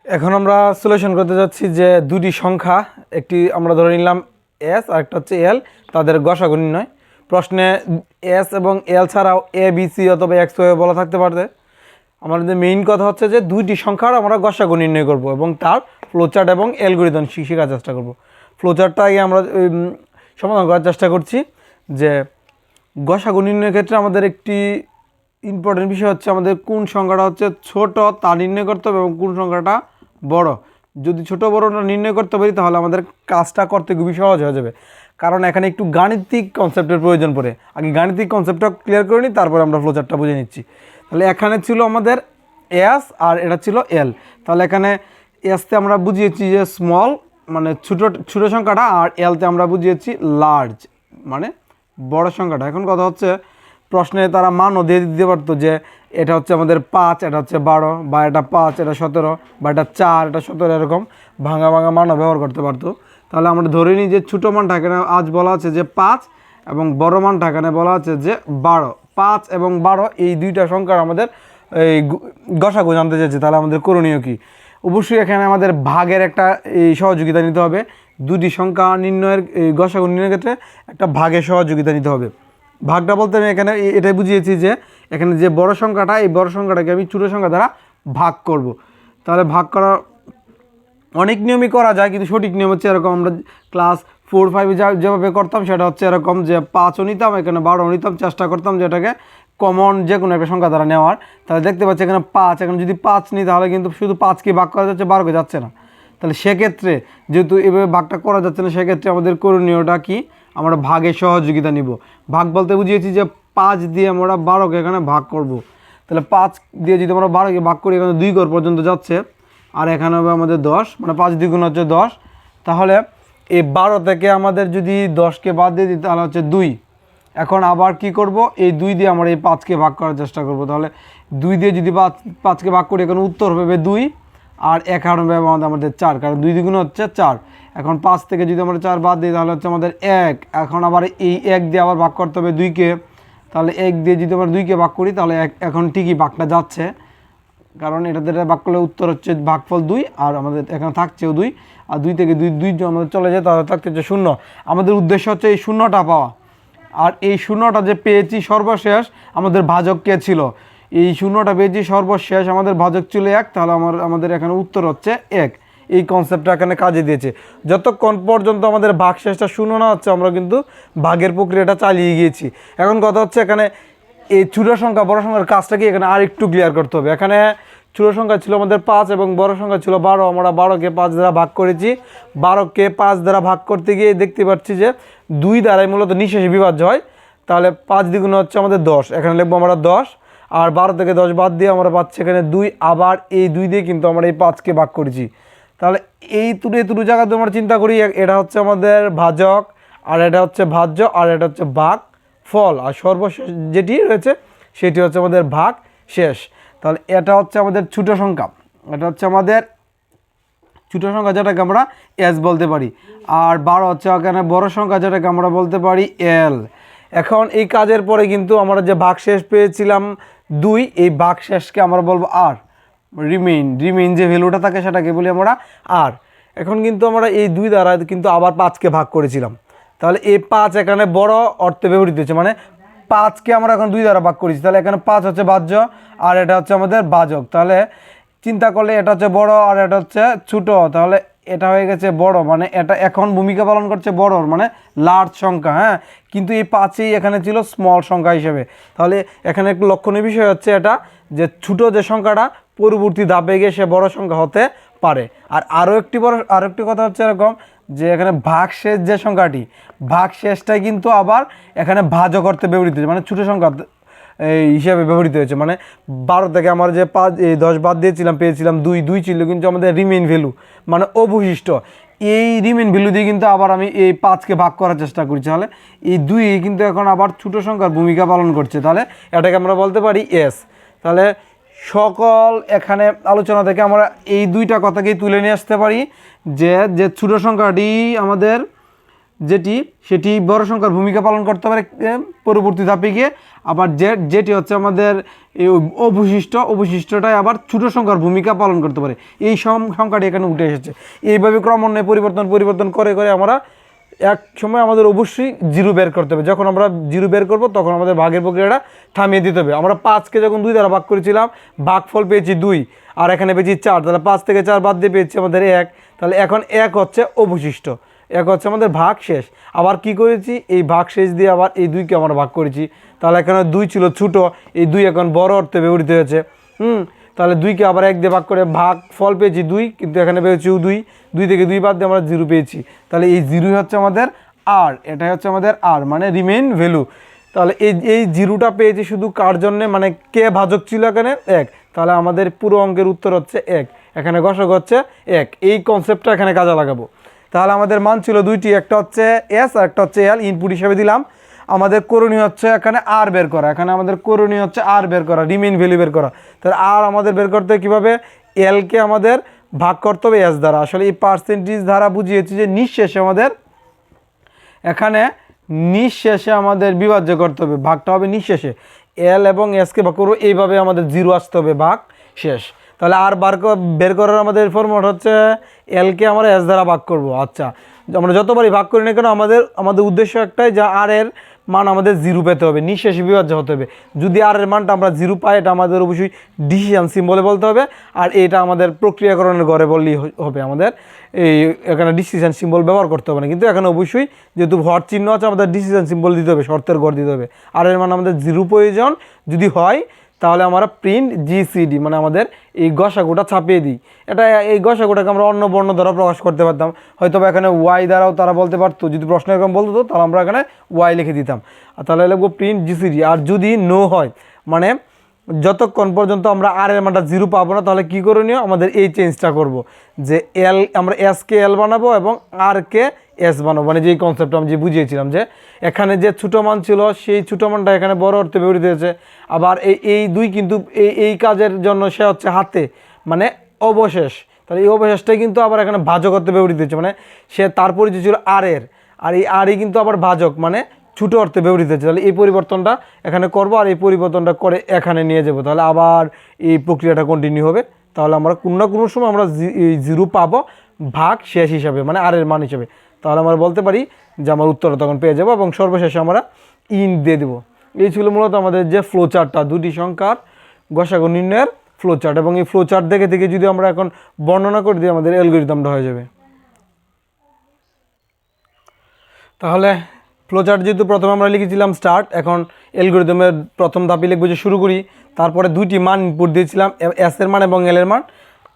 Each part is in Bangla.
এখন আমরা সলিউশন করতে যাচ্ছি যে দুটি সংখ্যা, একটি আমরা ধরে নিলাম এস আর একটা হচ্ছে এল, তাদের গসাগু নির্ণয়। প্রশ্নে এস এবং এল ছাড়াও এ বি সি অথবা এক্স ওয়াই বলা থাকতে পারে। আমাদের মেইন কথা হচ্ছে যে দুইটি সংখ্যার আমরা গসাগু নির্ণয় করব এবং তার ফ্লোচার্ট এবং অ্যালগরিদম শেখার চেষ্টা করব। ফ্লোচার্টটা আগে আমরা সমাধান করার চেষ্টা করছি। যে গসাগু নির্ণয়ের ক্ষেত্রে আমাদের একটি ইম্পর্টেন্ট বিষয় হচ্ছে আমাদের কোন সংখ্যাটা হচ্ছে ছোট তা নির্ণয় করতে হবে এবং কোন সংখ্যাটা বড়। যদি ছোট বড়টা নির্ণয় করতে পারি তাহলে আমাদের কাজটা করতে খুবই সহজ হয়ে যাবে, কারণ এখানে একটু গাণিতিক কনসেপ্টের প্রয়োজন পড়ে। আগে গাণিতিক কনসেপ্টটা ক্লিয়ার করে নিই, তারপরে আমরা ফ্লোচার্টটা বুঝে নিচ্ছি। তাহলে এখানে ছিল আমাদের এস আর এটা ছিল এল। তাহলে এখানে এসতে আমরা বুঝিয়েছি যে স্মল মানে ছোটো সংখ্যাটা, আর এলতে আমরা বুঝিয়েছি লার্জ মানে বড় সংখ্যাটা। এখন কথা হচ্ছে প্রশ্নে তারা মানও দিয়ে দিতে পারতো যে এটা হচ্ছে আমাদের 5, এটা হচ্ছে 12, বা এটা 5 এটা 17, বা এটা 4 এটা 17, এরকম ভাঙা ভাঙা মানও ব্যবহার করতে পারতো। তাহলে আমরা ধরে নিই যে ছোটো মানটা এখানে আজ বলা আছে যে 5 এবং বড় মানটা এখানে বলা আছে যে 12। 5 এবং 12 এই দুইটা সংখ্যার আমাদের এই গসাগু জানতে চাইছে। তাহলে আমাদের করণীয় কী? অবশ্যই এখানে আমাদের ভাগের একটা এই সহযোগিতা নিতে হবে। দুটি সংখ্যা নির্ণয়ের গসাগু নির্ণয়ের ক্ষেত্রে একটা ভাগের সহযোগিতা নিতে হবে। ভাগটা বলতে আমি এখানে এটাই বুঝিয়েছি যে এখানে যে বড় সংখ্যাটা, এই বড় সংখ্যাটাকে আমি ছোটো সংখ্যা দ্বারা ভাগ করব। তাহলে ভাগ করা অনেক নিয়মই করা যায়, কিন্তু সঠিক নিয়ম হচ্ছে এরকম। আমরা ক্লাস 4-5 যেভাবে করতাম সেটা হচ্ছে এরকম যে 5ও নিতাম, এখানে 12ও নিতাম, চেষ্টা করতাম যে এটাকে কমন যে কোনো একটা সংখ্যা দ্বারা নেওয়ার। তাহলে দেখতে পাচ্ছি এখানে 5, এখানে যদি 5 নিই তাহলে কিন্তু শুধু 5কে ভাগ করা যাচ্ছে, 12কে যাচ্ছে না। তাহলে সেক্ষেত্রে যেহেতু এভাবে ভাগটা করা যাচ্ছে না, সেক্ষেত্রে আমাদের করণীয়টা কি? আমরা ভাগের সহযোগিতা নিব। ভাগ বলতে বুঝিয়েছি যে 5 দিয়ে আমরা 12কে এখানে ভাগ করব। তাহলে 5 দিয়ে যদি আমরা 12কে ভাগ করি, এখানে 2 ঘর পর্যন্ত যাচ্ছে, আর এখানে হবে আমাদের 10, মানে 5 দ্বিগুণ হচ্ছে 10। তাহলে এই 12 থেকে আমাদের যদি 10কে বাদ দিয়ে দিই তাহলে হচ্ছে 2। এখন আবার কি করব? এই 2 দিয়ে আমরা এই 5কে ভাগ করার চেষ্টা করব। তাহলে 2 দিয়ে যদি 5কে ভাগ করি, এখানে উত্তর হবে 2, আর এখানে হবে আমাদের 4, কারণ 2 দ্বিগুণ হচ্ছে 4। এখন 5 থেকে যদি আমরা 4 বাদ দিই তাহলে হচ্ছে আমাদের 1। এখন আবার এই 1 দিয়ে আবার ভাগ করতে হবে 2কে। তাহলে 1 দিয়ে যদি আমরা 2কে ভাগ করি তাহলে এখন ঠিকই ভাগটা যাচ্ছে, কারণ এটাতে ভাগ করলে উত্তর হচ্ছে ভাগফল 2, আর আমাদের এখানে থাকছেও 2, আর 2 থেকে 2 আমাদের চলে যায়, তাহলে থাকছে 0। আমাদের উদ্দেশ্য হচ্ছে এই শূন্যটা পাওয়া, আর এই শূন্যটা যে পেয়েছি সর্বশেষ আমাদের ভাজক কে ছিল? এই শূন্যটা পেয়েছি সর্বশেষ আমাদের ভাজক ছিল 1, তাহলে আমাদের এখানে উত্তর হচ্ছে 1। এই কনসেপ্টটা এখানে কাজে দিয়েছে। যতক্ষণ পর্যন্ত আমাদের ভাগশেষটা শূন্য না হচ্ছে আমরা কিন্তু ভাগের প্রক্রিয়াটা চালিয়ে গিয়েছি। এখন কথা হচ্ছে এখানে এই ছোটো সংখ্যা বড় সংখ্যার কাজটা কি এখানে আর একটু ক্লিয়ার করতে হবে। এখানে ছোটো সংখ্যা ছিল আমাদের 5 এবং বড় সংখ্যা ছিল 12। আমরা 12কে 5 দ্বারা ভাগ করেছি। 12কে 5 দ্বারা ভাগ করতে গিয়ে দেখতে পাচ্ছি যে 2 দ্বারাই মূলত নিঃশেষে বিভাজ্য হয়। তাহলে 5 দ্বিগুণ হচ্ছে আমাদের 10, এখানে লিখবো আমরা 10, আর 12 থেকে 10 বাদ দিয়ে আমরা পাচ্ছি এখানে 2। আবার এই 2 দিয়ে কিন্তু আমরা এই 5কে ভাগ করেছি। তাহলে এই দুটো জায়গাতে আমরা চিন্তা করি, এটা হচ্ছে আমাদের ভাজক, আর এটা হচ্ছে ভাজ্য, আর এটা হচ্ছে ভাগ ফল, আর সর্বশেষ যেটি রয়েছে সেটি হচ্ছে আমাদের ভাগ শেষ। তাহলে এটা হচ্ছে আমাদের ছোটো সংখ্যা, এটা হচ্ছে আমাদের ছোটো সংখ্যা যেটাকে আমরা এস বলতে পারি, আর 12 হচ্ছে এখানে বড় সংখ্যা যেটাকে আমরা বলতে পারি এল। এখন এই কাজের পরে কিন্তু আমরা যে ভাগ শেষ পেয়েছিলাম 2, এই ভাগ শেষকে আমরা বলবো আর। রিমেইন যে ভ্যালুটা থাকে সেটাকে বলি আমরা আর। এখন কিন্তু আমরা এই 2 দ্বারা কিন্তু আবার 5কে ভাগ করেছিলাম। তাহলে এই 5 এখানে বড় অর্থে ব্যবহৃত হচ্ছে, মানে 5কে আমরা এখন 2 দ্বারা ভাগ করেছি। তাহলে এখানে 5 হচ্ছে ভাজ্য, আর এটা হচ্ছে আমাদের ভাজক। তাহলে চিন্তা করলে এটা হচ্ছে বড় আর এটা হচ্ছে ছোট, তাহলে এটা হয়ে গেছে বড়, মানে এটা এখন ভূমিকা পালন করছে বড়র, মানে লার্জ সংখ্যা। হ্যাঁ, কিন্তু এই 5ই এখানে ছিল স্মল সংখ্যা হিসেবে। তাহলে এখানে একটু লক্ষণীয় বিষয় হচ্ছে এটা যে ছোটো যে সংখ্যাটা পরবর্তী ধাপে গিয়ে সে বড় সংখ্যা হতে পারে। আর আরও একটি কথা হচ্ছে এরকম যে এখানে ভাগশেষ যে সংখ্যাটি, ভাগশেষটাই কিন্তু আবার এখানে ভাজক অর্থে ব্যবহৃত হয়েছে, মানে ছোটো সংখ্যা এই হিসাবে ব্যবহৃত হয়েছে। মানে 12 থেকে আমার যে 10 বাদ দিয়েছিলাম পেয়েছিলাম 2 ছিল, কিন্তু আমাদের রিমেইন ভ্যালু মানে অবশিষ্ট, এই রিমেইন ভ্যালু দিয়ে কিন্তু আবার আমি এই 5কে ভাগ করার চেষ্টা করছি। তাহলে এই 2 কিন্তু এখন আবার ছোটো সংখ্যার ভূমিকা পালন করছে, তাহলে এটাকে আমরা বলতে পারি এস। তাহলে সকল এখানে আলোচনা থেকে আমরা এই 2টা কথাকেই তুলে নিয়ে আসতে পারি যে ছোটো সংখ্যাটি আমাদের সেটি বড় সংখ্যার ভূমিকা পালন করতে পারে পরবর্তী ধাপে গিয়ে। আবার যেটি হচ্ছে আমাদের এই অবশিষ্টটাই আবার ছোটো সংখ্যার ভূমিকা পালন করতে পারে। এই সংখ্যাটি এখানে উঠে এসেছে। এইভাবে ক্রমান্বয়ে পরিবর্তন করে আমরা এক সময় আমাদের অবশ্যই জিরো বের করতে হবে। যখন আমরা জিরো বের করব তখন আমাদের ভাগের প্রক্রিয়াটা থামিয়ে দিতে হবে। আমরা 5কে যখন 2 দ্বারা ভাগ করেছিলাম, ভাগফল পেয়েছি 2, আর এখানে পেয়েছি 4, তাহলে 5 থেকে 4 বাদ দিয়ে পেয়েছি আমাদের 1। তাহলে এখন 1 হচ্ছে অবশিষ্ট, 1 হচ্ছে আমাদের ভাগ শেষ। আবার কি করেছি, এই ভাগ শেষ দিয়ে আবার এই 2কে আমরা ভাগ করেছি। তাহলে এখানে 2 ছিল ছোটো, এই 2 এখন বড় অর্থে ব্যবহৃত হয়েছে। তাহলে 2কে আবার 1 দিয়ে ভাগ করে ভাগ ফল পেয়েছি 2, কিন্তু এখানে পেয়েছি 2 থেকে 2 বাদ দিয়ে আমরা 0 পেয়েছি। তাহলে এই 0 হচ্ছে আমাদের আর, এটাই হচ্ছে আমাদের আর মানে রিমেইন ভ্যালু। তাহলে এই 0টা পেয়েছি শুধু কার জন্যে, মানে কে ভাজক ছিল এখানে 1। তাহলে আমাদের পুরো অঙ্কের উত্তর হচ্ছে 1, এখানে গসাগু হচ্ছে 1। এই কনসেপ্টটা এখানে কাজে লাগাবো। তাহলে আমাদের মান ছিল 2টি, একটা হচ্ছে এস আর একটা হচ্ছে এল, ইনপুট হিসেবে দিলাম। আমাদের করণীয় হচ্ছে এখানে আর বের করা, এখানে আমাদের করণীয় হচ্ছে আর বের করা, রিমেইন ভ্যালু বের করা। তাহলে আর আমাদের বের করতে কীভাবে, এলকে আমাদের ভাগ করতে হবে এস দ্বারা। আসলে এই পার্সেন্টেজ দ্বারা বুঝিয়েছি যে নিঃশেষে আমাদের এখানে আমাদের বিভাজ্য করতে হবে, ভাগটা হবে নিঃশেষে। এল এবং এসকে ভাগ করবো, এইভাবে আমাদের 0 আসতে হবে, ভাগ শেষ। তাহলে আর বের করার আমাদের ফর্মুলা হচ্ছে এলকে আমরা এস দ্বারা ভাগ করব। আচ্ছা, আমরা যতবারই ভাগ করি না কেন আমাদের উদ্দেশ্য একটাই, যে আর এর মান আমাদের 0 পেতে হবে, নিঃশেষে বিভাজ্য হতে হবে। যদি আর এর মানটা আমরা 0 পাই, এটা আমাদের অবশ্যই ডিসিশন সিম্বলে বলতে হবে। আর এটা আমাদের প্রক্রিয়াকরণের ঘরে বললেই হবে, আমাদের এই এখানে ডিসিশন সিম্বল ব্যবহার করতে হবে না। কিন্তু এখানে অবশ্যই যেহেতু হর চিহ্ন আছে, আমাদের ডিসিশন সিম্বল দিতে হবে, শর্তের ঘর দিতে হবে। আর এর মান আমাদের 0 প্রয়োজন যদি হয়, তাহলে আমরা প্রিন্ট জিসিডি মানে আমাদের এই গসাগুটা ছাপিয়ে দিই। এই গসাগুটাকে আমরা অন্য বর্ণ দ্বারা প্রকাশ করতে পারতাম, হয়তো বা এখানে ওয়াই দ্বারাও তারা বলতে পারতো। যদি প্রশ্ন এরকম বলতো তাহলে আমরা এখানে ওয়াই লিখে দিতাম। আর তাহলে লিখবো প্রিন্ট জিসিডি। আর যদি নো হয়, মানে যতক্ষণ পর্যন্ত আমরা আর এর মানটা 0 পাবো না, তাহলে কী করণীয়, আমাদের এই চেঞ্জটা করব, যে এল আমরা এসকে এল বানাবো এবং আর কে এস বানাবো। মানে যেই কনসেপ্টটা আমি যে বুঝিয়েছিলাম, যে এখানে যে ছোটো মান ছিল সেই ছোটো মানটা এখানে বড় অর্থে ব্যবহৃত হয়েছে। আবার এই 2 কিন্তু এই কাজের জন্য সে হচ্ছে হাতে, মানে অবশেষ। তাহলে এই অবশেষটাই কিন্তু আবার এখানে ভাজক অর্থে ব্যবহৃত হচ্ছে, মানে সে তার পরিচয় ছিল আর এর, আর এই আরই কিন্তু আবার ভাজক মানে ছোটো অর্থে ব্যবহৃত হচ্ছে। তাহলে এই পরিবর্তনটা এখানে করব, আর এই পরিবর্তনটা করে এখানে নিয়ে যাব। তাহলে আবার এই প্রক্রিয়াটা কন্টিনিউ হবে। তাহলে আমরা কোনো না কোনো সময় আমরা 0 পাবো ভাগ শেষ হিসাবে, মানে আর এর মান হিসাবে। তাহলে আমরা বলতে পারি যে আমার উত্তরটা তখন পেয়ে যাব, এবং সর্বশেষে আমরা ইন দিয়ে দেবো। এই ছিল মূলত আমাদের যে ফ্লো চার্টটা, 2টি সংখ্যার গসাগু নির্ণয়ের ফ্লো চার্ট। এবং এই ফ্লো চার্ট দেখে যদি আমরা এখন বর্ণনা করে দিই, আমাদের অ্যালগরিদমটা হয়ে যাবে। তাহলে ফ্লোচার্ট যেহেতু প্রথমে আমরা লিখেছিলাম স্টার্ট, এখন অ্যালগরিদমের প্রথম ধাপে লিখবো যে শুরু করি। তারপরে 2টি মান ইনপুট দিয়েছিলাম, এস এর মান এবং এল এর মান,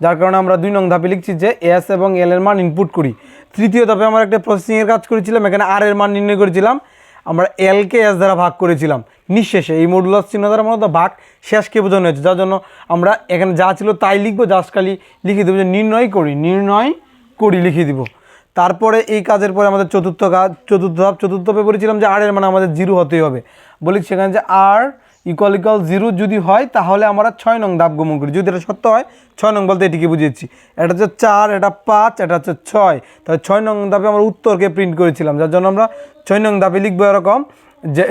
যার কারণে আমরা 2 নং ধাপে লিখছি যে এস এবং এল এর মান ইনপুট করি। তৃতীয় ধাপে আমরা একটা প্রসেসিংয়ের কাজ করেছিলাম, এখানে আর এর মান নির্ণয় করেছিলাম। আমরা এলকে এস দ্বারা ভাগ করেছিলাম নিঃশেষে, এই মডুলাস চিহ্ন দ্বারা মূলত ভাগ শেষকে বোঝানো হয়েছে, যার জন্য আমরা এখানে যা ছিল তাই লিখবো, জাস্ট খালি লিখে দেবো যে নির্ণয় করি লিখে দিব। তারপরে এই কাজের পরে আমাদের চতুর্থ ধাপে বলেছিলাম যে আর এর মানে আমাদের 0 হতেই হবে। বলি সেখানে যে আর ইকুয়াল 0 যদি হয়, তাহলে আমরা 6 নং ধাপ গমন করি। যদি এটা সত্য হয়, 6 নং বলতে এটিকে বুঝিয়েছি। এটা হচ্ছে 4, এটা 5, এটা হচ্ছে 6। তাহলে 6 নং ধাপে আমরা উত্তরকে প্রিন্ট করেছিলাম, যার জন্য আমরা 6 নং ধাপে লিখবো এরকম যে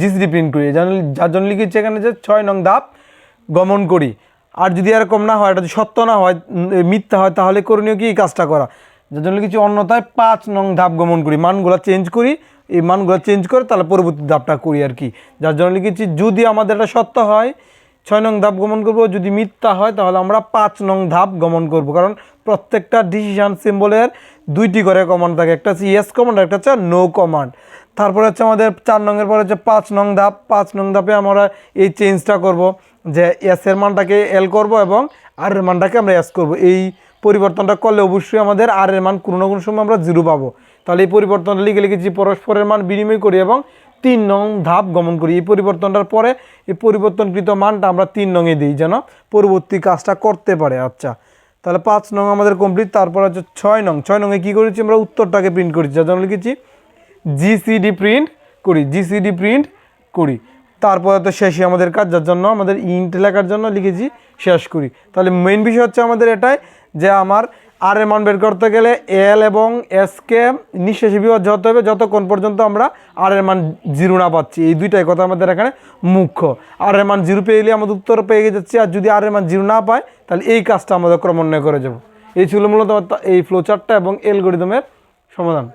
জিসিডি প্রিন্ট করি, যার জন্য লিখেছি এখানে যে 6 নং ধাপ গমন করি। আর যদি এরকম না হয়, এটা যদি সত্য না হয়, মিথ্যা হয়, তাহলে করণীয় কি এই কাজটা করা, যার জন্য কিছু অন্যথায় 5 নং ধাপ গমন করি, মানগুলো চেঞ্জ করি। এই মানগুলো চেঞ্জ করে তাহলে পরবর্তী ধাপটা করি আর কি। যার জন্য লিখেছি যদি আমাদের এটা সত্য হয় 6 নং ধাপ গমন করব, যদি মিথ্যা হয় তাহলে আমরা 5 নং ধাপ গমন করব। কারণ প্রত্যেকটা ডিসিশন সিম্বলের 2টি করে কমান্ড থাকে, একটা হচ্ছে ইয়েস কমান্ড, একটা হচ্ছে নো কমান্ড। তারপরে হচ্ছে আমাদের 4 নংয়ের পরে হচ্ছে 5 নং ধাপ। 5 নং ধাপে আমরা এই চেঞ্জটা করব, যে এস এর মানটাকে এল করব এবং আর এর মানটাকে আমরা এস করব। এই পরিবর্তনটা করলে অবশ্যই আমাদের আর এর মান কোনো না কোনো সময় আমরা 0 পাবো। তাহলে এই পরিবর্তনটা লিখেছি পরস্পরের মান বিনিময় করি এবং 3 নং ধাপ গমন করি। এই পরিবর্তনটার পরে এই পরিবর্তনকৃত মানটা আমরা 3 নংয়ে দিই, যেন পরবর্তী কাজটা করতে পারে। আচ্ছা, তাহলে 5 নং আমাদের কমপ্লিট। তারপর হচ্ছে 6 নংয়ে কী করেছি, আমরা উত্তরটাকে প্রিন্ট করেছি, যার জন্য লিখেছি জিসিডি প্রিন্ট করি। তারপরে তো শেষই আমাদের কাজ, যার জন্য আমাদের ইন্ট লেখার জন্য লিখেছি শেষ করি। তাহলে মেইন বিষয় হচ্ছে আমাদের এটাই, যে আমার আর এর মান বের করতে গেলে এল এবং এসকে নিঃশেষে বিভাজ্য হতে হবে যতক্ষণ পর্যন্ত আমরা আর এর মান 0 না পাচ্ছি। এই দুইটাই কথা আমাদের এখানে মুখ্য। আর এর মান 0 পেয়ে গেলে আমাদের উত্তর পেয়ে যাচ্ছি, আর যদি আর এর মান 0 না পায় তাহলে এই কাজটা আমাদের ক্রমান্বয় করে যাব। এই ছিল মূলত এই ফ্লোচার্টটা এবং অ্যালগরিদমের সমাধান।